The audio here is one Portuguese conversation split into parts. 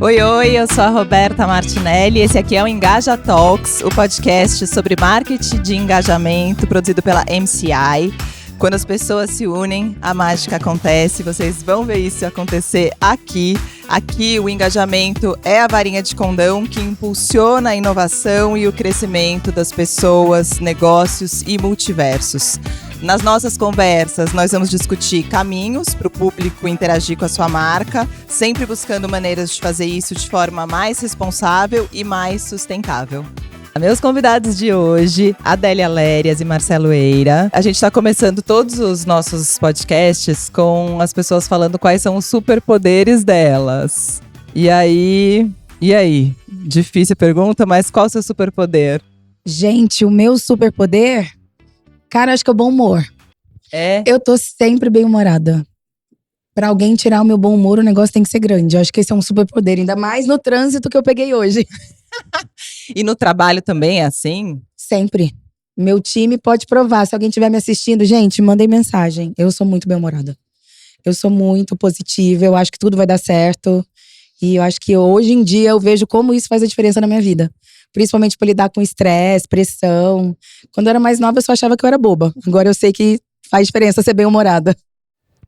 Oi, eu sou a Roberta Martinelli e esse aqui é o Engaja Talks, o podcast sobre marketing de engajamento produzido pela MCI. Quando as pessoas se unem, a mágica acontece. Vocês vão ver isso acontecer aqui. Aqui o engajamento é a varinha de condão que impulsiona a inovação e o crescimento das pessoas, negócios e multiversos. Nas nossas conversas, nós vamos discutir caminhos para o público interagir com a sua marca, sempre buscando maneiras de fazer isso de forma mais responsável e mais sustentável. Meus convidados de hoje, Adélia Lérias e Marcelo Eira. A gente está começando todos os nossos podcasts com as pessoas falando quais são os superpoderes delas. E aí? Difícil a pergunta, mas qual o seu superpoder? Gente, o meu superpoder, cara, acho que é o bom humor. É? Eu tô sempre bem-humorada. Pra alguém tirar o meu bom humor, o negócio tem que ser grande. Eu acho que esse é um superpoder, ainda mais no trânsito que eu peguei hoje. E no trabalho também é assim? Sempre. Meu time pode provar. Se alguém estiver me assistindo, gente, mandem mensagem. Eu sou muito bem-humorada. Eu sou muito positiva, eu acho que tudo vai dar certo. E eu acho que hoje em dia eu vejo como isso faz a diferença na minha vida. Principalmente por lidar com estresse, pressão. Quando eu era mais nova, eu só achava que eu era boba. Agora eu sei que faz diferença ser bem-humorada.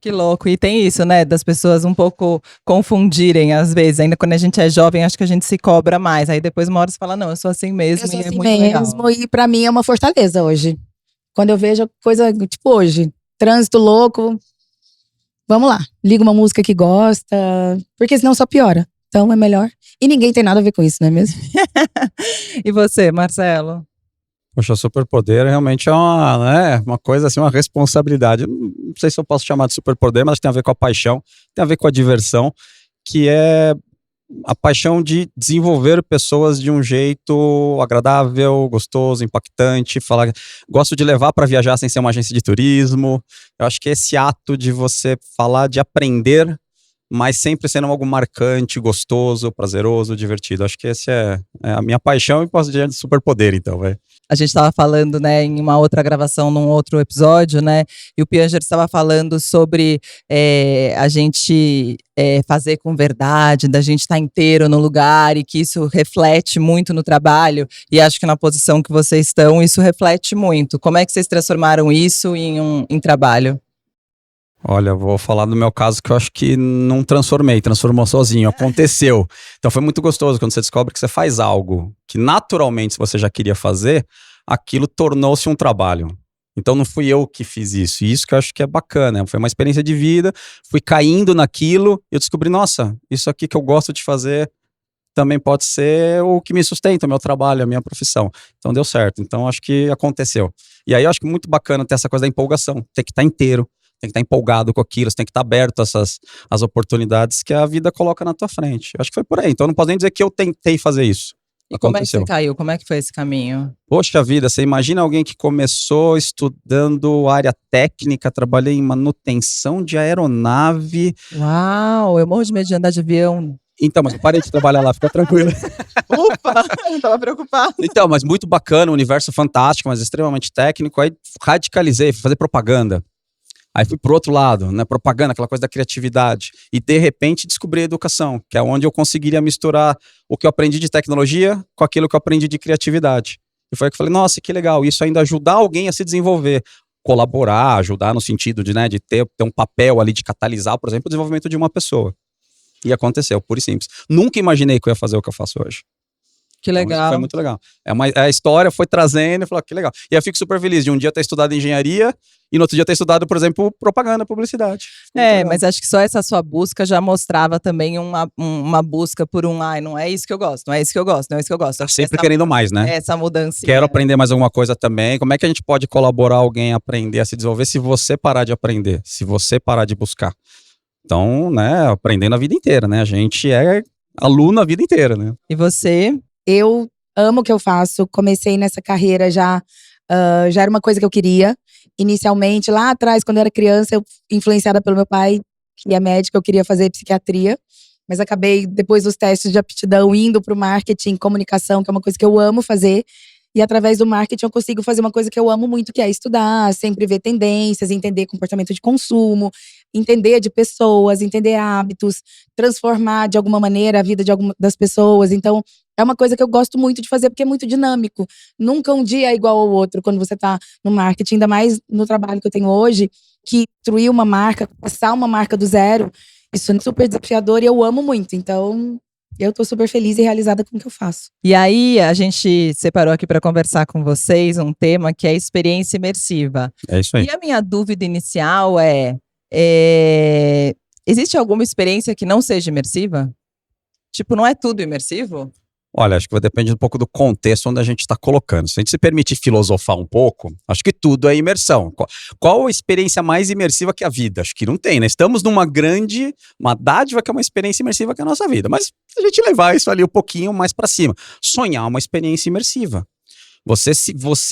Que louco, e tem isso, né, das pessoas um pouco confundirem às vezes, ainda quando a gente é jovem, acho que a gente se cobra mais, aí depois uma hora você fala, não, eu sou assim mesmo, Eu sou e é assim muito legal. mesmo, e pra mim é uma fortaleza hoje. Quando eu vejo coisa, tipo hoje, trânsito louco, vamos lá, liga uma música que gosta, porque senão só piora, então é melhor. E ninguém tem nada a ver com isso, não é mesmo? E você, Marcelo? Poxa, superpoder realmente é uma coisa assim, uma responsabilidade. Não sei se eu posso chamar de superpoder, mas tem a ver com a paixão, tem a ver com a diversão, que é a paixão de desenvolver pessoas de um jeito agradável, gostoso, impactante. Gosto de levar para viajar sem ser uma agência de turismo. Eu acho que esse ato de você falar de aprender, mas sempre sendo algo marcante, gostoso, prazeroso, divertido. Acho que esse é a minha paixão e posso dizer de superpoder, então, vai. A gente estava falando, né, em uma outra gravação, num outro episódio, né, e o Pianger estava falando sobre a gente fazer com verdade, da gente estar inteiro no lugar e que isso reflete muito no trabalho, e acho que na posição que vocês estão, isso reflete muito. Como é que vocês transformaram isso em trabalho? Olha, vou falar do meu caso que eu acho que não transformou sozinho, aconteceu. Então foi muito gostoso quando você descobre que você faz algo que naturalmente se você já queria fazer, aquilo tornou-se um trabalho. Então não fui eu que fiz isso, e isso que eu acho que é bacana, foi uma experiência de vida, fui caindo naquilo e eu descobri, nossa, isso aqui que eu gosto de fazer também pode ser o que me sustenta, o meu trabalho, a minha profissão. Então deu certo, então acho que aconteceu. E aí eu acho que muito bacana ter essa coisa da empolgação, ter que estar inteiro, tem que estar empolgado com aquilo, você tem que estar aberto a as oportunidades que a vida coloca na tua frente. Acho que foi por aí. Então não posso nem dizer que eu tentei fazer isso. E Aconteceu. como é que você caiu? Como é que foi esse caminho? Poxa vida, você imagina alguém que começou estudando área técnica, trabalhei em manutenção de aeronave. Uau, eu morro de medo de andar de avião. Então, mas eu parei de trabalhar lá, fica tranquilo. Ufa, eu tava preocupado. Então, mas muito bacana, um universo fantástico, mas extremamente técnico. Aí radicalizei, fui fazer propaganda. Aí fui pro outro lado, né, propaganda, aquela coisa da criatividade. E de repente descobri a educação, que é onde eu conseguiria misturar o que eu aprendi de tecnologia com aquilo que eu aprendi de criatividade. E foi aí que eu falei, nossa, que legal, isso ainda ajudar alguém a se desenvolver, colaborar, ajudar no sentido de, né, de ter um papel ali de catalisar, por exemplo, o desenvolvimento de uma pessoa. E aconteceu, puro e simples. Nunca imaginei que eu ia fazer o que eu faço hoje. Que legal. Então, isso foi muito legal. A história foi trazendo e falou, que legal. E eu fico super feliz de um dia ter estudado engenharia e no outro dia ter estudado, por exemplo, propaganda, publicidade. Mas acho que só essa sua busca já mostrava também uma busca por não é isso que eu gosto, não é isso que eu gosto, não é isso que eu gosto. Sempre querendo mais, né? Essa mudança. Quero aprender mais alguma coisa também. Como é que a gente pode colaborar alguém a aprender, a se desenvolver, se você parar de aprender, se você parar de buscar? Então, né, aprendendo a vida inteira, né? A gente é aluno a vida inteira, né? E você? Eu amo o que eu faço, comecei nessa carreira já era uma coisa que eu queria. Inicialmente, lá atrás, quando eu era criança, eu influenciada pelo meu pai, que é médico, eu queria fazer psiquiatria. Mas acabei, depois dos testes de aptidão, indo pro marketing, comunicação, que é uma coisa que eu amo fazer. E através do marketing eu consigo fazer uma coisa que eu amo muito, que é estudar, sempre ver tendências, entender comportamento de consumo, entender de pessoas, entender hábitos, transformar de alguma maneira a vida das pessoas. Então, é uma coisa que eu gosto muito de fazer, porque é muito dinâmico. Nunca um dia é igual ao outro quando você tá no marketing, ainda mais no trabalho que eu tenho hoje, que construir uma marca, passar uma marca do zero, isso é super desafiador e eu amo muito. Então, eu tô super feliz e realizada com o que eu faço. E aí, a gente separou aqui para conversar com vocês um tema que é experiência imersiva. É isso aí. E a minha dúvida inicial existe alguma experiência que não seja imersiva? Tipo, não é tudo imersivo? Olha, acho que vai depender um pouco do contexto onde a gente está colocando. Se a gente se permitir filosofar um pouco, acho que tudo é imersão. Qual a experiência mais imersiva que a vida? Acho que não tem, né? Estamos numa dádiva que é uma experiência imersiva que é a nossa vida. Mas se a gente levar isso ali um pouquinho mais para cima, sonhar é uma experiência imersiva. Você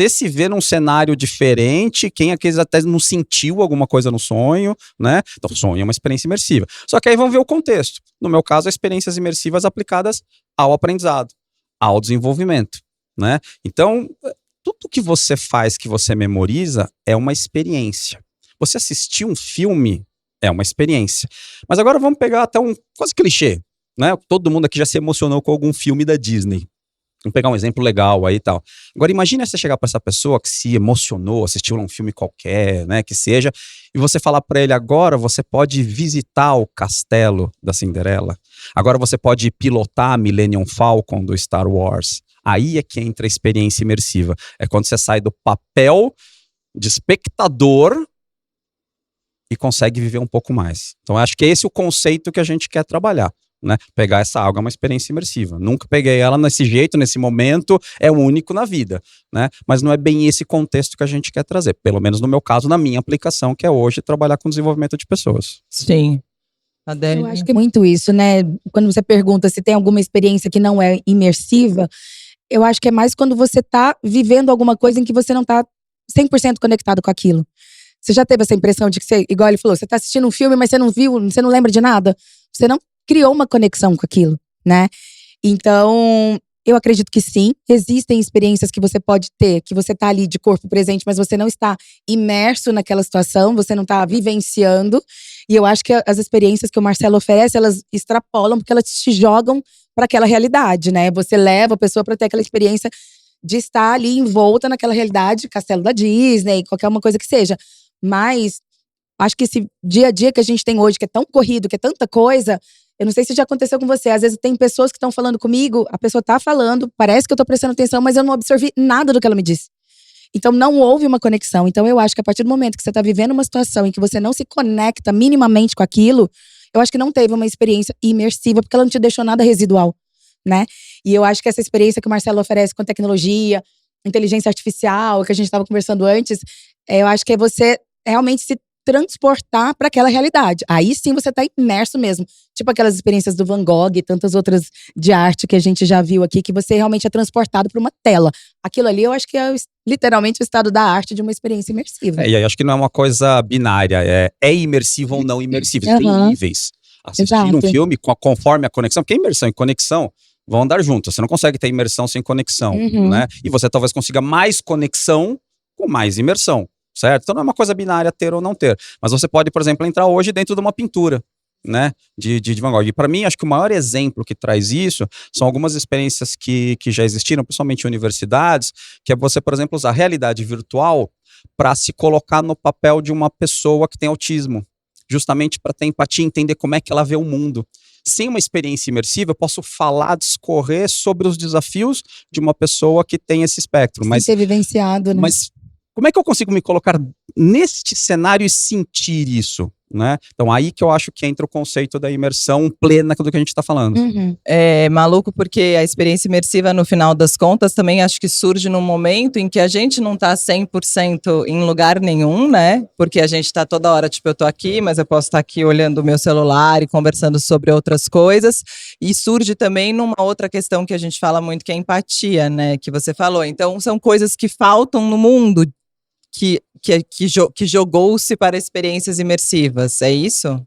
se vê num cenário diferente, quem aqui até não sentiu alguma coisa no sonho, né? Então, sonho é uma experiência imersiva. Só que aí vamos ver o contexto. No meu caso, experiências imersivas aplicadas ao aprendizado, ao desenvolvimento, né? Então, tudo que você faz, que você memoriza, é uma experiência. Você assistir um filme é uma experiência. Mas agora vamos pegar até um quase clichê, né? Todo mundo aqui já se emocionou com algum filme da Disney. Vamos pegar um exemplo legal aí e tal. Agora, imagina você chegar para essa pessoa que se emocionou, assistiu a um filme qualquer, né, que seja, e você falar para ele, agora você pode visitar o castelo da Cinderela. Agora você pode pilotar a Millennium Falcon do Star Wars. Aí é que entra a experiência imersiva. É quando você sai do papel de espectador e consegue viver um pouco mais. Então, acho que é esse o conceito que a gente quer trabalhar. Né? Pegar essa água é uma experiência imersiva. Nunca peguei ela nesse jeito, nesse momento, é único na vida, né? Mas não é bem esse contexto que a gente quer trazer, pelo menos no meu caso, na minha aplicação, que é hoje trabalhar com desenvolvimento de pessoas. Sim. Eu acho que é muito isso, né? Quando você pergunta se tem alguma experiência que não é imersiva, eu acho que é mais quando você tá vivendo alguma coisa em que você não tá 100% conectado com aquilo. Você já teve essa impressão de que você, igual ele falou, você tá assistindo um filme, mas você não viu, você não lembra de nada? Você não criou uma conexão com aquilo, né? Então, eu acredito que sim, existem experiências que você pode ter, que você tá ali de corpo presente, mas você não está imerso naquela situação, você não tá vivenciando. E eu acho que as experiências que o Marcelo oferece, elas extrapolam, porque elas te jogam para aquela realidade, né? Você leva a pessoa para ter aquela experiência de estar ali envolta naquela realidade, castelo da Disney, qualquer uma coisa que seja. Mas acho que esse dia a dia que a gente tem hoje, que é tão corrido, que é tanta coisa, eu não sei se já aconteceu com você. Às vezes tem pessoas que estão falando comigo, a pessoa tá falando, parece que eu tô prestando atenção, mas eu não absorvi nada do que ela me disse. Então não houve uma conexão. Então eu acho que a partir do momento que você tá vivendo uma situação em que você não se conecta minimamente com aquilo, eu acho que não teve uma experiência imersiva, porque ela não te deixou nada residual, né? E eu acho que essa experiência que o Marcelo oferece com tecnologia, inteligência artificial, que a gente tava conversando antes, eu acho que é você realmente se transportar para aquela realidade. Aí sim você tá imerso mesmo. Tipo aquelas experiências do Van Gogh e tantas outras de arte que a gente já viu aqui, que você realmente é transportado para uma tela. Aquilo ali eu acho que é literalmente o estado da arte de uma experiência imersiva. E aí acho que não é uma coisa binária, é imersivo ou não imersivo. Tem níveis. Assistir um filme conforme a conexão, porque imersão e conexão vão andar juntos. Você não consegue ter imersão sem conexão, né? E você talvez consiga mais conexão com mais imersão. Certo? Então não é uma coisa binária ter ou não ter. Mas você pode, por exemplo, entrar hoje dentro de uma pintura, né? De Van Gogh. E para mim, acho que o maior exemplo que traz isso são algumas experiências que já existiram, principalmente em universidades, que é você, por exemplo, usar a realidade virtual para se colocar no papel de uma pessoa que tem autismo. Justamente para ter empatia e entender como é que ela vê o mundo. Sem uma experiência imersiva, eu posso falar, discorrer sobre os desafios de uma pessoa que tem esse espectro. Sem ser vivenciado, né? Mas como é que eu consigo me colocar neste cenário e sentir isso, né? Então aí que eu acho que entra o conceito da imersão plena do que a gente está falando. É maluco porque a experiência imersiva, no final das contas, também acho que surge num momento em que a gente não tá 100% em lugar nenhum, né? Porque a gente tá toda hora, tipo, eu tô aqui, mas eu posso estar aqui olhando o meu celular e conversando sobre outras coisas. E surge também numa outra questão que a gente fala muito, que é a empatia, né? Que você falou. Então, são coisas que faltam no mundo que jogou-se para experiências imersivas, é isso?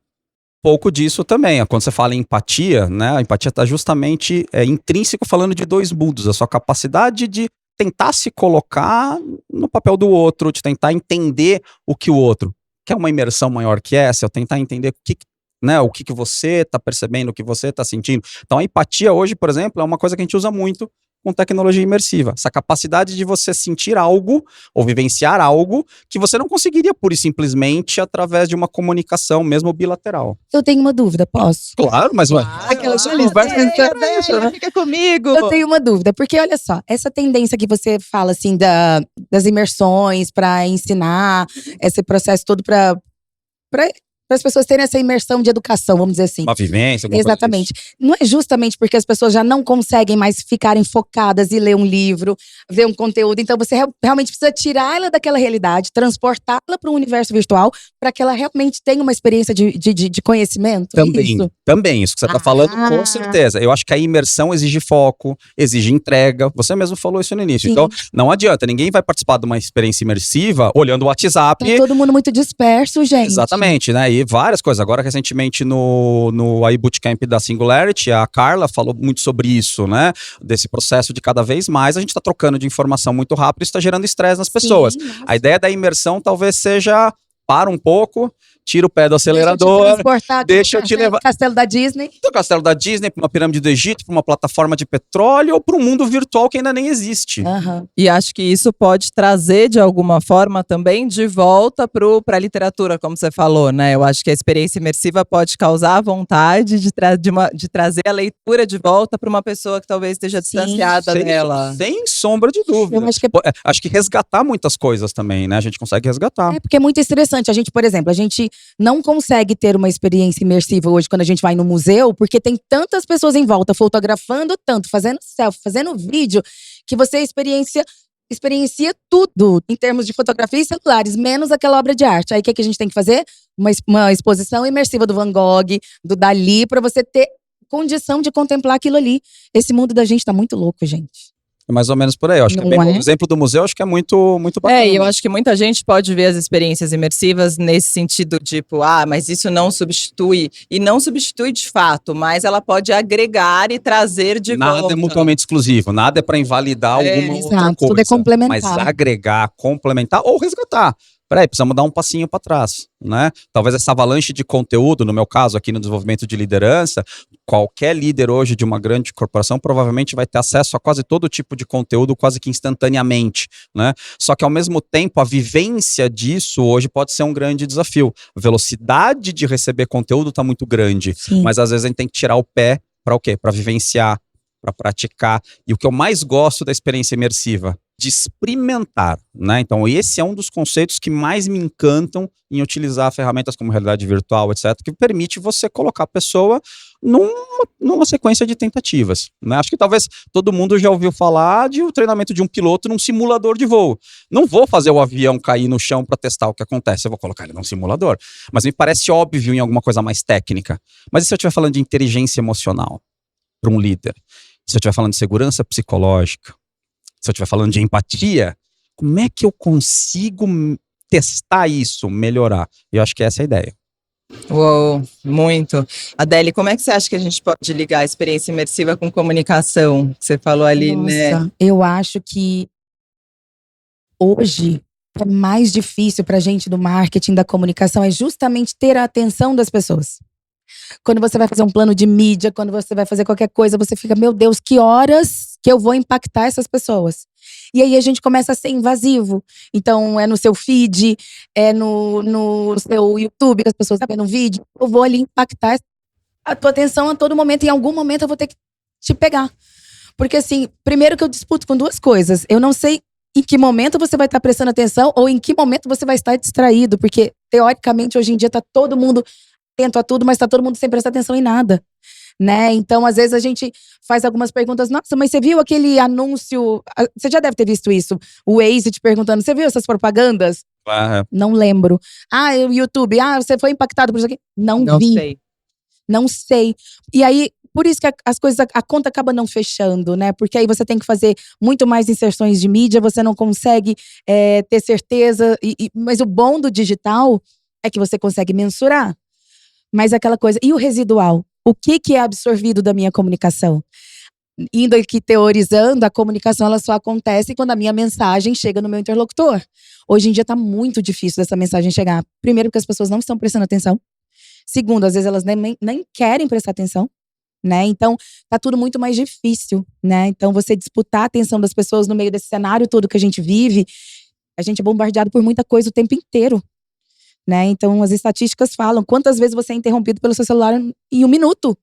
Pouco disso também. Quando você fala em empatia, né? A empatia está justamente intrínseco falando de dois mundos. A sua capacidade de tentar se colocar no papel do outro, de tentar entender o que o outro. Quer uma imersão maior que essa? Eu tentar entender o que você está percebendo, o que você está sentindo. Então a empatia hoje, por exemplo, é uma coisa que a gente usa muito com tecnologia imersiva. Essa capacidade de você sentir algo ou vivenciar algo que você não conseguiria pura e simplesmente através de uma comunicação, mesmo bilateral. Eu tenho uma dúvida, posso? Claro, mas Aquelas conversa fica comigo. Eu tenho uma dúvida, porque olha só, essa tendência que você fala assim das imersões para ensinar, esse processo todo para as pessoas terem essa imersão de educação, vamos dizer assim. Uma vivência, alguma Exatamente. coisa disso. Não é justamente porque as pessoas já não conseguem mais ficarem focadas e ler um livro, ver um conteúdo. Então você realmente precisa tirar ela daquela realidade, transportá-la para um universo virtual, para que ela realmente tenha uma experiência de conhecimento. Também, isso que você está falando, com certeza. Eu acho que a imersão exige foco, exige entrega. Você mesmo falou isso no início. Sim. Então, não adianta. Ninguém vai participar de uma experiência imersiva olhando o WhatsApp. Tá todo mundo muito disperso, gente. Exatamente, né? E várias coisas. Agora, recentemente, no aí Bootcamp da Singularity, a Carla falou muito sobre isso, né? Desse processo de cada vez mais a gente está trocando de informação muito rápido e isso está gerando estresse nas pessoas. Sim, a ideia da imersão talvez seja para um pouco, tira o pé do acelerador, deixa eu te levar Castelo da Disney. do castelo da Disney para uma pirâmide do Egito, para uma plataforma de petróleo ou para um mundo virtual que ainda nem existe. E acho que isso pode trazer de alguma forma também de volta para a literatura, como você falou, né? Eu acho que a experiência imersiva pode causar a vontade de trazer a leitura de volta para uma pessoa que talvez esteja distanciada dela. Sem sombra de dúvida. Eu acho que resgatar muitas coisas também, né? A gente consegue resgatar. É porque é muito estressante. A gente, por exemplo, a gente não consegue ter uma experiência imersiva hoje quando a gente vai no museu, porque tem tantas pessoas em volta fotografando tanto, fazendo selfie, fazendo vídeo, que você experiencia tudo em termos de fotografia e celulares, menos aquela obra de arte. Aí o que a gente tem que fazer? Uma exposição imersiva do Van Gogh, do Dalí, para você ter condição de contemplar aquilo ali. Esse mundo da gente tá muito louco, gente. É mais ou menos por aí. Eu acho que o exemplo do museu acho que é muito, muito bacana. E eu acho que muita gente pode ver as experiências imersivas nesse sentido, tipo, mas isso não substitui. E não substitui de fato, mas ela pode agregar e trazer de volta. Nada é mutuamente exclusivo, nada é para invalidar alguma outra coisa. Tudo é complementar. Mas agregar, complementar ou resgatar. Peraí, precisamos dar um passinho para trás, né? Talvez essa avalanche de conteúdo, no meu caso aqui no desenvolvimento de liderança, qualquer líder hoje de uma grande corporação provavelmente vai ter acesso a quase todo tipo de conteúdo quase que instantaneamente, né? Só que ao mesmo tempo a vivência disso hoje pode ser um grande desafio. A velocidade de receber conteúdo está muito grande, mas às vezes a gente tem que tirar o pé para o quê? Para vivenciar, para praticar. E o que eu mais gosto da experiência imersiva, de experimentar, né? Então esse é um dos conceitos que mais me encantam em utilizar ferramentas como realidade virtual, etc, que permite você colocar a pessoa numa sequência de tentativas, né? Acho que talvez todo mundo já ouviu falar de o treinamento de um piloto num simulador de voo. Não vou fazer o avião cair no chão para testar o que acontece, eu vou colocar ele num simulador. Mas me parece óbvio em alguma coisa mais técnica. Mas e se eu estiver falando de inteligência emocional para um líder? Se eu estiver falando de segurança psicológica? Se eu estiver falando de empatia, como é que eu consigo testar isso, melhorar? Eu acho que essa é a ideia. Uou, muito. Adele, como é que você acha que a gente pode ligar a experiência imersiva com comunicação? Que você falou ali, né? Eu acho que hoje é mais difícil pra gente do marketing, da comunicação, é justamente ter a atenção das pessoas. Quando você vai fazer um plano de mídia, quando você vai fazer qualquer coisa, você fica, meu Deus, que horas que eu vou impactar essas pessoas? E aí a gente começa a ser invasivo. Então é no seu feed, é no seu YouTube, que as pessoas estão vendo um vídeo. Eu vou ali impactar a tua atenção a todo momento. Em algum momento eu vou ter que te pegar. Porque assim, primeiro que eu disputo com duas coisas. Eu não sei em que momento você vai estar prestando atenção ou em que momento você vai estar distraído. Porque, teoricamente, hoje em dia tá todo mundo atento a tudo, mas tá todo mundo sem prestar atenção em nada, né? Então, às vezes a gente faz algumas perguntas, nossa, mas você viu aquele anúncio, você já deve ter visto isso, o Waze te perguntando, você viu essas propagandas? Não lembro. O YouTube, você foi impactado por isso aqui? Não vi. Sei. Não sei. E aí, por isso que as coisas, a conta acaba não fechando, né? Porque aí você tem que fazer muito mais inserções de mídia, você não consegue ter certeza, mas o bom do digital é que você consegue mensurar. Mas aquela coisa, e o residual? O que é absorvido da minha comunicação? indo aqui teorizando, a comunicação ela só acontece quando a minha mensagem chega no meu interlocutor. Hoje em dia tá muito difícil dessa mensagem chegar. Primeiro, porque as pessoas não estão prestando atenção. Segundo, às vezes elas nem querem prestar atenção, né? Então, tá tudo muito mais difícil, né? Então, você disputar a atenção das pessoas no meio desse cenário todo que a gente vive, a gente é bombardeado por muita coisa o tempo inteiro, né? Então, as estatísticas falam quantas vezes você é interrompido pelo seu celular em 1 minuto.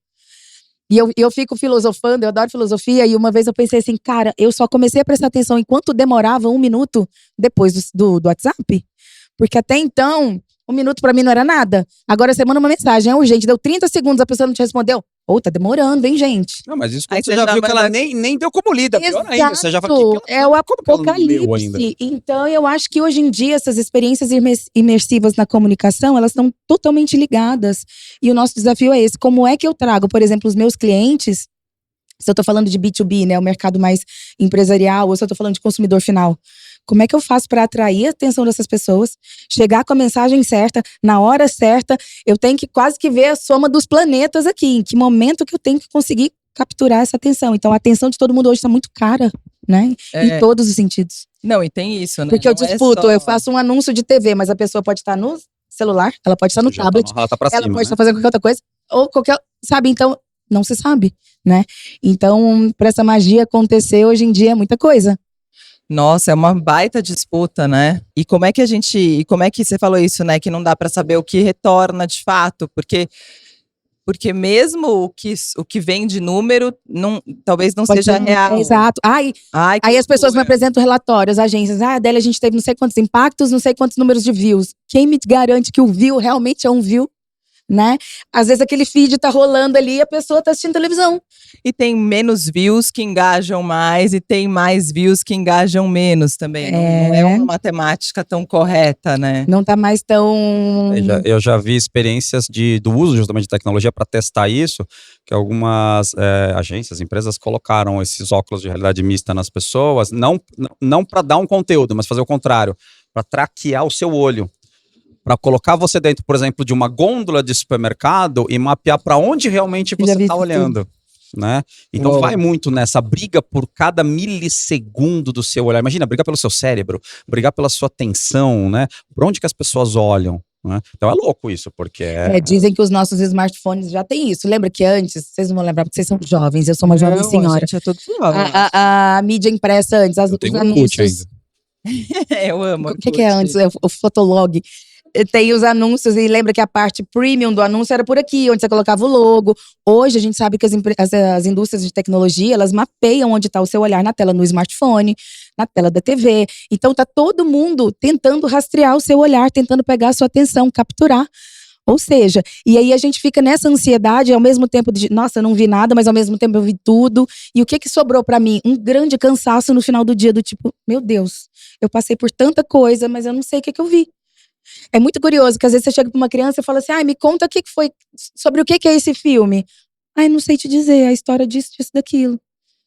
E eu fico filosofando, eu adoro filosofia, e uma vez eu pensei assim, cara, eu só comecei a prestar atenção enquanto demorava 1 minuto depois do WhatsApp. Porque até então, 1 minuto pra mim não era nada. Agora você manda uma mensagem, é urgente, deu 30 segundos, a pessoa não te respondeu. Tá demorando, hein, gente? Não, mas isso Aí quando você já viu que ela nem deu como lida. Pior ainda, você já fala que é o como que ela não leu ainda? apocalipse. Então, eu acho que hoje em dia, essas experiências imersivas na comunicação, elas estão totalmente ligadas. E o nosso desafio é esse. Como é que eu trago, por exemplo, os meus clientes, se eu tô falando de B2B, né, o mercado mais empresarial, ou se eu tô falando de consumidor final, como é que eu faço para atrair a atenção dessas pessoas, chegar com a mensagem certa, na hora certa? Eu tenho que quase que ver a soma dos planetas aqui. Em que momento que eu tenho que conseguir capturar essa atenção? Então, a atenção de todo mundo hoje está muito cara, né? Em todos os sentidos. Não, e tem isso, né? Porque eu Não é disputo, só- eu faço um anúncio de TV, mas a pessoa pode estar no celular, ela pode estar no Já tablet, tá pra ela cima, pode né? estar fazendo qualquer outra coisa, ou qualquer, sabe? Então, não se sabe, né? Então, para essa magia acontecer, hoje em dia é muita coisa. Nossa, é uma baita disputa, né? E como é que você falou isso, né? Que não dá para saber o que retorna de fato, porque mesmo o que vem de número, talvez não Pode seja ser, real. exato. Ai, Ai, que aí as pessoas me loucura. apresentam relatórios, agências. Adélia, a gente teve não sei quantos impactos, não sei quantos números de views. Quem me garante que o view realmente é um view, né? Às vezes aquele feed tá rolando ali e a pessoa tá assistindo televisão. E tem menos views que engajam mais, e tem mais views que engajam menos também. Não é uma matemática tão correta, né? Não tá mais tão... Eu já vi experiências do uso justamente de tecnologia para testar isso, que algumas agências, empresas colocaram esses óculos de realidade mista nas pessoas, não para dar um conteúdo, mas fazer o contrário, para traquear o seu olho. Para colocar você dentro, por exemplo, de uma gôndola de supermercado e mapear para onde realmente você está olhando. Né? Então vai muito nessa briga por cada milissegundo do seu olhar. Imagina, brigar pelo seu cérebro, brigar pela sua atenção, né? Por onde que as pessoas olham. Né? Então é louco isso, porque dizem que os nossos smartphones já tem isso. Lembra que antes, vocês não vão lembrar porque vocês são jovens, eu sou uma jovem senhora. A gente é tudo jovem. A mídia impressa antes, eu tenho os um anúncios. Eu amo. O que é antes? O Fotolog. Tem os anúncios, e lembra que a parte premium do anúncio era por aqui, onde você colocava o logo. Hoje a gente sabe que as indústrias de tecnologia, elas mapeiam onde está o seu olhar na tela no smartphone, na tela da TV. Então tá todo mundo tentando rastrear o seu olhar, tentando pegar a sua atenção, capturar. Ou seja, e aí a gente fica nessa ansiedade, ao mesmo tempo de, nossa, eu não vi nada, mas ao mesmo tempo eu vi tudo. E o que sobrou pra mim? Um grande cansaço no final do dia, do tipo, meu Deus, eu passei por tanta coisa, mas eu não sei o que eu vi. É muito curioso, que às vezes você chega pra uma criança e fala assim, me conta o que foi, sobre o que é esse filme. Não sei te dizer, a história disso, daquilo.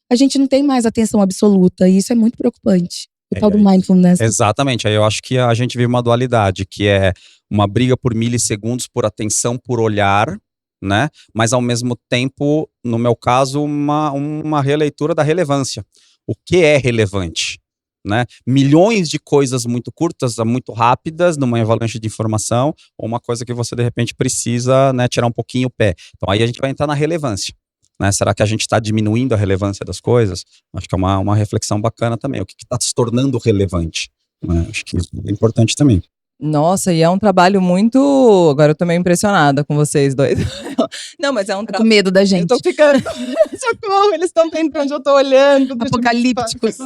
A gente não tem mais atenção absoluta, e isso é muito preocupante. O tal do mindfulness. Exatamente, aí eu acho que a gente vive uma dualidade, que é uma briga por milissegundos, por atenção, por olhar, né? Mas ao mesmo tempo, no meu caso, uma releitura da relevância. O que é relevante? Né? Milhões de coisas muito curtas, muito rápidas, numa avalanche de informação, ou uma coisa que você de repente precisa, né, tirar um pouquinho o pé. Então aí a gente vai entrar na relevância. Né? Será que a gente está diminuindo a relevância das coisas? Acho que é uma reflexão bacana também. O que está se tornando relevante? Né? Acho que isso é importante também. Nossa, e é um trabalho muito... Agora eu tô meio impressionada com vocês dois. Não, mas é um trabalho... Com medo da gente. Eu tô ficando... Socorro, eles estão vendo pra onde eu tô olhando. Apocalípticos.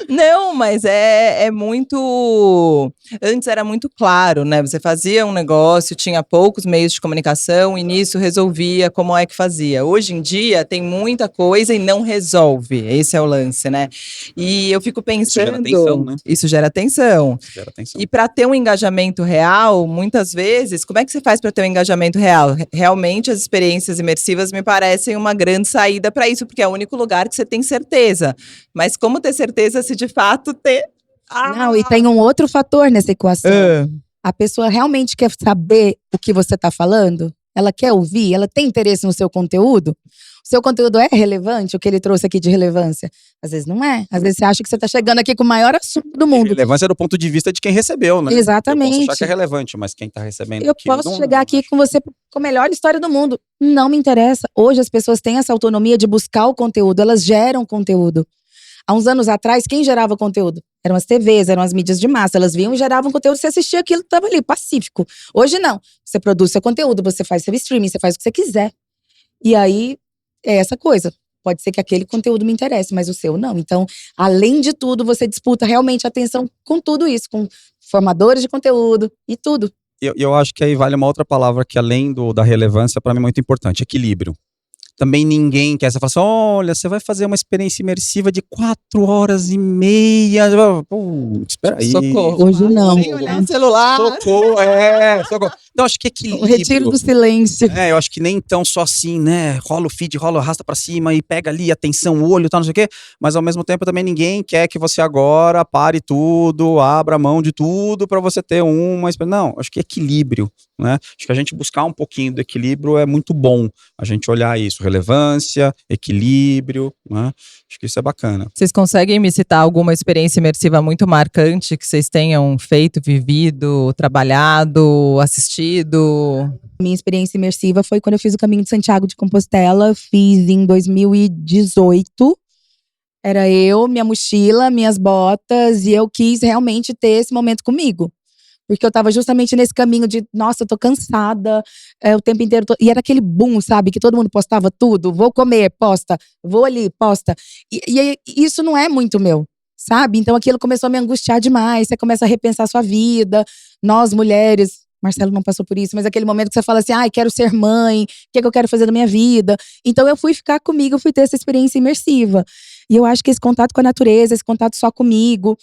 Não, mas é muito... Antes era muito claro, né? Você fazia um negócio, tinha poucos meios de comunicação e nisso resolvia como é que fazia. Hoje em dia tem muita coisa e não resolve. Esse é o lance, né? E eu fico pensando... Isso gera atenção, né? Isso gera atenção. E para ter um engajamento real, muitas vezes, como é que você faz para ter um engajamento real? Realmente as experiências imersivas me parecem uma grande saída para isso, porque é o único lugar que você tem certeza. Mas como ter certeza se de fato ter... Não, e tem um outro fator nessa equação. A pessoa realmente quer saber o que você está falando? Ela quer ouvir? Ela tem interesse no seu conteúdo? O seu conteúdo é relevante, o que ele trouxe aqui de relevância? Às vezes não é. Às vezes você acha que você tá chegando aqui com o maior assunto do mundo. Relevância do ponto de vista de quem recebeu, né? Exatamente. Eu posso achar que é relevante, mas quem tá recebendo Eu aquilo posso não- chegar aqui com você com a melhor história do mundo. Não me interessa. Hoje as pessoas têm essa autonomia de buscar o conteúdo. Elas geram conteúdo. Há uns anos atrás, quem gerava conteúdo? Eram as TVs, eram as mídias de massa. Elas vinham e geravam conteúdo, você assistia aquilo, estava ali, pacífico. Hoje não. Você produz seu conteúdo, você faz seu streaming, você faz o que você quiser. E aí, é essa coisa. Pode ser que aquele conteúdo me interesse, mas o seu não. Então, além de tudo, você disputa realmente a atenção com tudo isso, com formadores de conteúdo e tudo. Eu acho que aí vale uma outra palavra que, além da relevância, para mim é muito importante: equilíbrio. Também ninguém quer. Você fala assim: olha, você vai fazer uma experiência imersiva de 4 horas e meia. Espera aí. Socorro. Hoje não. Sem olhar o celular. Socorro, socorro. Então, acho que O equilíbrio. retiro do silêncio. Eu acho que nem tão só assim, né? Rola o feed, arrasta pra cima e pega ali, atenção, o olho e tal, não sei o quê. Mas ao mesmo tempo também ninguém quer que você agora pare tudo, abra mão de tudo pra você ter uma experiência. Não, acho que equilíbrio, né? Acho que a gente buscar um pouquinho do equilíbrio é muito bom. A gente olhar isso, relevância, equilíbrio, né? Acho que isso é bacana. Vocês conseguem me citar alguma experiência imersiva muito marcante que vocês tenham feito, vivido, trabalhado, assistido? Minha experiência imersiva foi quando eu fiz o Caminho de Santiago de Compostela. Fiz em 2018. Era eu, minha mochila, minhas botas. E eu quis realmente ter esse momento comigo. Porque eu tava justamente nesse caminho de, nossa, eu tô cansada, o tempo inteiro. E era aquele boom, sabe? Que todo mundo postava tudo. Vou comer, posta. Vou ali, posta. E isso não é muito meu, sabe? Então aquilo começou a me angustiar demais. Você começa a repensar a sua vida. Nós, mulheres, Marcelo não passou por isso, mas aquele momento que você fala assim, ai, quero ser mãe, o que é que eu quero fazer da minha vida? Então eu fui ficar comigo, eu fui ter essa experiência imersiva. E eu acho que esse contato com a natureza, esse contato só comigo,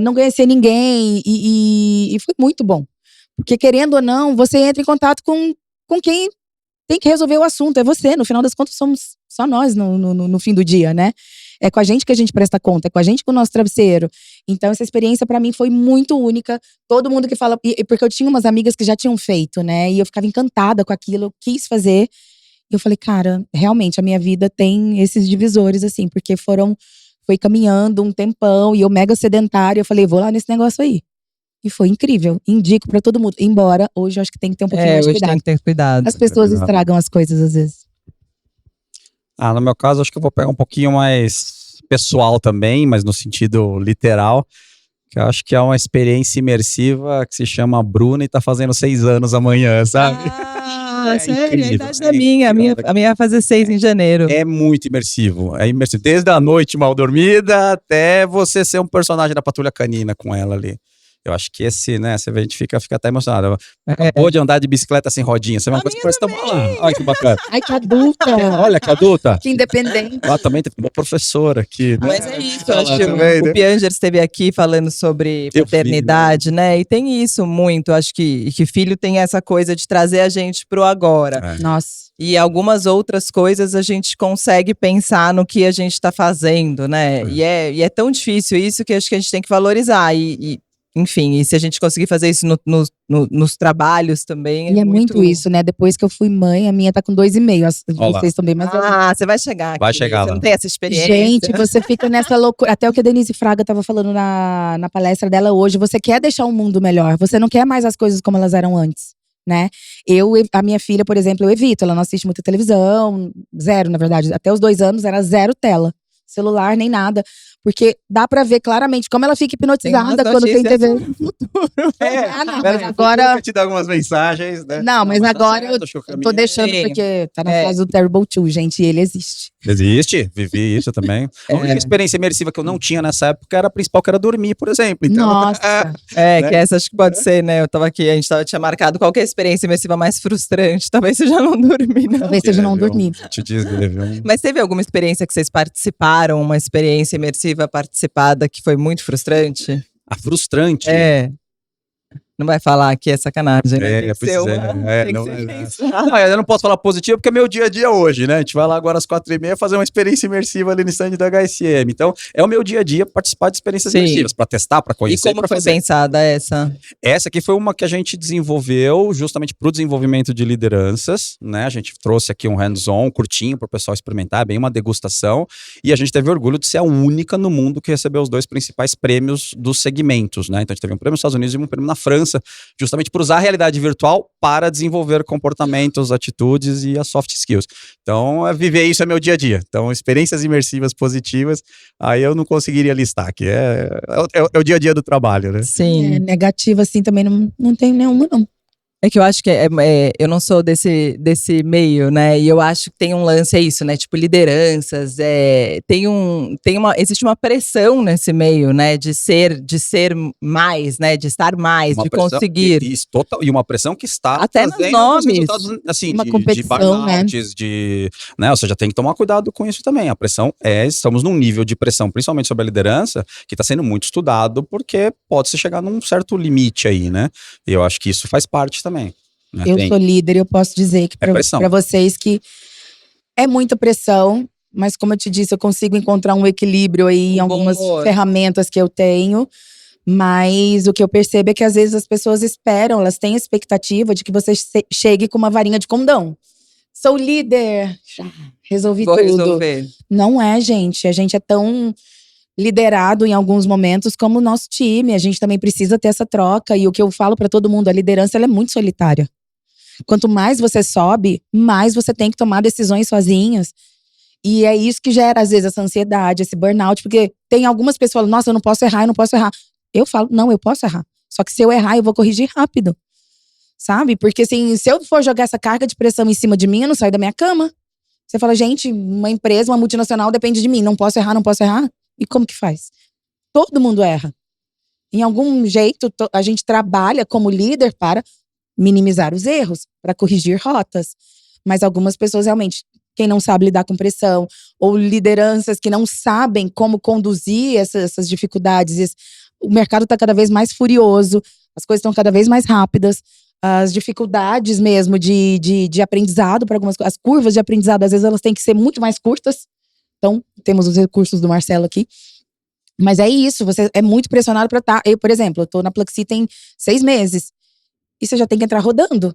não conhecer ninguém e foi muito bom. Porque querendo ou não, você entra em contato com quem tem que resolver o assunto, é você. No final das contas, somos só nós no fim do dia, né? É com a gente que a gente presta conta, é com a gente, com o nosso travesseiro. Então essa experiência pra mim foi muito única. Todo mundo que fala, porque eu tinha umas amigas que já tinham feito, né? E eu ficava encantada com aquilo, eu quis fazer. E eu falei, cara, realmente a minha vida tem esses divisores, assim, porque foi caminhando um tempão e eu mega sedentária. Eu falei, vou lá nesse negócio aí. E foi incrível. Indico pra todo mundo. Embora hoje eu acho que tem que ter um pouquinho mais de Hoje tem cuidado. que ter cuidado. As pessoas estragam as coisas às vezes. No meu caso, acho que eu vou pegar um pouquinho mais pessoal também, mas no sentido literal. Que eu acho que é uma experiência imersiva que se chama Bruna e tá fazendo 6 anos amanhã, sabe? Sério, incrível, a idade da minha. A minha vai fazer 6 em janeiro. É muito imersivo. É imersivo. Desde a noite mal dormida até você ser um personagem da Patrulha Canina com ela ali. Eu acho que esse, né, a gente fica até emocionado. Acabou de andar de bicicleta sem rodinha. Você é uma coisa que parece tão lá. Olha que bacana. Ai, que adulta. Olha que adulta. Que independente. Lá também tem uma professora aqui, né? Mas é isso, eu Ela acho que também, né? o Pianger esteve aqui falando sobre Teu paternidade, né? E tem isso muito, acho que filho tem essa coisa de trazer a gente pro agora. Nossa. E algumas outras coisas a gente consegue pensar no que a gente tá fazendo, né? E é tão difícil isso que acho que a gente tem que valorizar. Enfim, e se a gente conseguir fazer isso nos trabalhos também. E é muito isso, né? Depois que eu fui mãe, a minha tá com 2,5. Vocês também, mas você vai chegar aqui. Vai chegar Você lá. não tem essa experiência. gente, você fica nessa loucura. Até o que a Denise Fraga tava falando na palestra dela hoje. Você quer deixar o mundo melhor. Você não quer mais as coisas como elas eram antes, né? A minha filha, por exemplo, eu evito. Ela não assiste muita televisão. Zero, na verdade. Até os 2 anos era 0 tela. Celular, nem nada. Porque dá pra ver claramente como ela fica hipnotizada quando tem TV. Não, mas agora… te dar algumas mensagens, né? Não, mas agora eu acho que o tô caminho deixando Sim. porque tá na fase do Terrible 2, gente, e ele existe. Existe, vivi isso também. A única experiência imersiva que eu não tinha nessa época era a principal, que era dormir, por exemplo. Então, Nossa. né? Que essa acho que pode ser, né? Eu tava aqui, a gente tinha marcado qualquer experiência imersiva mais frustrante. Talvez seja não dormir, né? Talvez seja não dormir. Te dizer, viu? Mas teve alguma experiência que vocês participaram, uma experiência imersiva participada que foi muito frustrante? A frustrante. Não vai falar que é sacanagem, né? Tem que ser pois uma- é, tem que não ser é, isso. Não, eu não posso falar positivo porque é meu dia a dia hoje, né? A gente vai lá agora às 4h30 fazer uma experiência imersiva ali no stand da HSM. Então, é o meu dia a dia participar de experiências Sim. imersivas, para testar, para E conhecer, como para foi fazer. pensada essa? Essa aqui foi uma que a gente desenvolveu justamente para o desenvolvimento de lideranças, né? A gente trouxe aqui um hands-on curtinho para o pessoal experimentar, bem uma degustação, e a gente teve orgulho de ser a única no mundo que recebeu os 2 principais prêmios dos segmentos, né? Então a gente teve um prêmio nos Estados Unidos e um prêmio na França, justamente por usar a realidade virtual para desenvolver comportamentos, atitudes e as soft skills. Então, viver isso é meu dia a dia. Então, experiências imersivas positivas, aí eu não conseguiria listar aqui. É o dia a dia do trabalho, né? Sim. Negativa, assim, também não tem nenhuma, não. É que eu acho que eu não sou desse meio, né? E eu acho que tem um lance, é isso, né? Tipo, lideranças, existe uma pressão nesse meio, né? De ser mais, né? De estar mais, Uma de pressão, conseguir. E uma pressão que está Até nos trazendo alguns nomes. resultados, assim, Uma de competição, né? burnouts, né? Ou seja, tem que tomar cuidado com isso também. A pressão estamos num nível de pressão, principalmente sobre a liderança, que está sendo muito estudado, porque pode-se chegar num certo limite aí, né? E eu acho que isso faz parte também. Né? Eu sou líder e eu posso dizer que pressão. para vocês que é muita pressão, mas como eu te disse, eu consigo encontrar um equilíbrio aí em Um bom algumas humor. ferramentas que eu tenho. Mas o que eu percebo é que às vezes as pessoas esperam, elas têm a expectativa de que você chegue com uma varinha de condão. Sou líder, resolvi Vou tudo. resolver. Não é, gente. A gente é tão liderado em alguns momentos como o nosso time. A gente também precisa ter essa troca. E o que eu falo pra todo mundo, a liderança ela é muito solitária. Quanto mais você sobe, mais você tem que tomar decisões sozinhos. E é isso que gera, às vezes, essa ansiedade, esse burnout. Porque tem algumas pessoas que falam, nossa, eu não posso errar, eu não posso errar. Eu falo, não, eu posso errar. Só que se eu errar, eu vou corrigir rápido. Sabe? Porque assim, se eu for jogar essa carga de pressão em cima de mim, eu não saio da minha cama. Você fala, gente, uma empresa, uma multinacional depende de mim. Não posso errar, não posso errar. E como que faz? Todo mundo erra. Em algum jeito, a gente trabalha como líder para minimizar os erros, para corrigir rotas. Mas algumas pessoas realmente, quem não sabe lidar com pressão, ou lideranças que não sabem como conduzir essas dificuldades. O mercado está cada vez mais furioso, as coisas estão cada vez mais rápidas. As dificuldades mesmo de aprendizado para algumas coisas. As curvas de aprendizado, às vezes, elas têm que ser muito mais curtas. Então, temos os recursos do Marcelo aqui. Mas é isso, você é muito pressionado para estar. Eu, por exemplo, eu tô na Pluxee tem 6 meses. E você já tem que entrar rodando.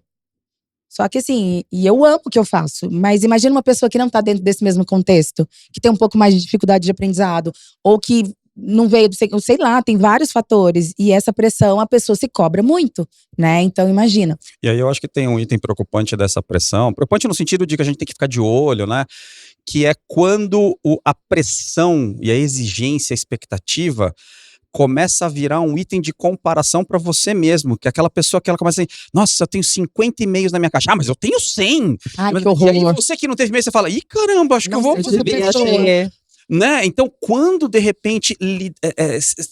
Só que assim, e eu amo o que eu faço. Mas imagina uma pessoa que não tá dentro desse mesmo contexto. Que tem um pouco mais de dificuldade de aprendizado. Ou que não veio, sei lá, tem vários fatores. E essa pressão, a pessoa se cobra muito, né? Então, imagina. E aí eu acho que tem um item preocupante dessa pressão. Preocupante no sentido de que a gente tem que ficar de olho, né? Que é quando a pressão e a exigência, a expectativa começa a virar um item de comparação para você mesmo, que é aquela pessoa que ela começa assim, nossa, eu tenho 50 e-mails na minha caixa, mas eu tenho 100. Ai, que E aí horror. você que não teve e-mail, você fala, ih, caramba, acho que eu vou Nossa, fazer devia pessoa. ter. Né? Então, quando de repente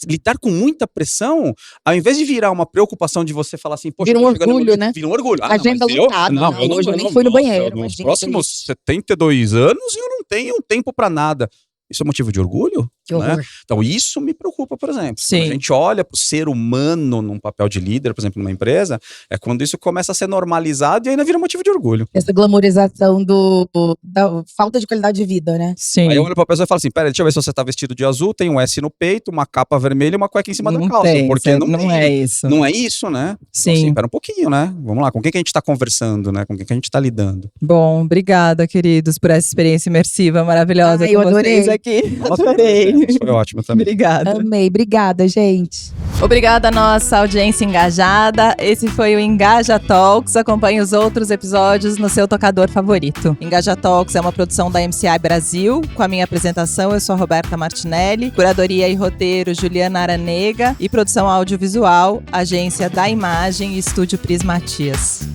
lidar com muita pressão, ao invés de virar uma preocupação de você falar assim, poxa, Vira um tô chegando no orgulho, meu- né? Vira um orgulho. Agenda mas lotada. Não, eu não, hoje eu nem não, fui no nossa, banheiro. Nos imagina, próximos isso. 72 anos eu não tenho tempo para nada. Isso é motivo de orgulho? Que horror. Né? Então, isso me preocupa, por exemplo. Sim. Quando a gente olha para o ser humano num papel de líder, por exemplo, numa empresa, é quando isso começa a ser normalizado e ainda vira motivo de orgulho. Essa glamorização da falta de qualidade de vida, né? Sim. Aí eu olho pra pessoa e falo assim, pera, deixa eu ver se você tá vestido de azul, tem um S no peito, uma capa vermelha e uma cueca em cima da calça. tem, Porque não tem. é isso. Não é isso, né? Sim. Então, assim, pera um pouquinho, né? Vamos lá, com quem que a gente tá conversando, né? Com quem que a gente tá lidando. Bom, obrigada, queridos, por essa experiência imersiva maravilhosa Ai, com eu adorei. vocês aqui. Nossa, Adorei. Isso foi ótimo também. Obrigada. Amei. Obrigada, gente. Obrigada à nossa audiência engajada. Esse foi o Engaja Talks. Acompanhe os outros episódios no seu tocador favorito. Engaja Talks é uma produção da MCI Brasil. Com a minha apresentação, eu sou a Roberta Martinelli. Curadoria e roteiro, Juliana Aranega. E produção audiovisual, Agência da Imagem e Estúdio Prismatias.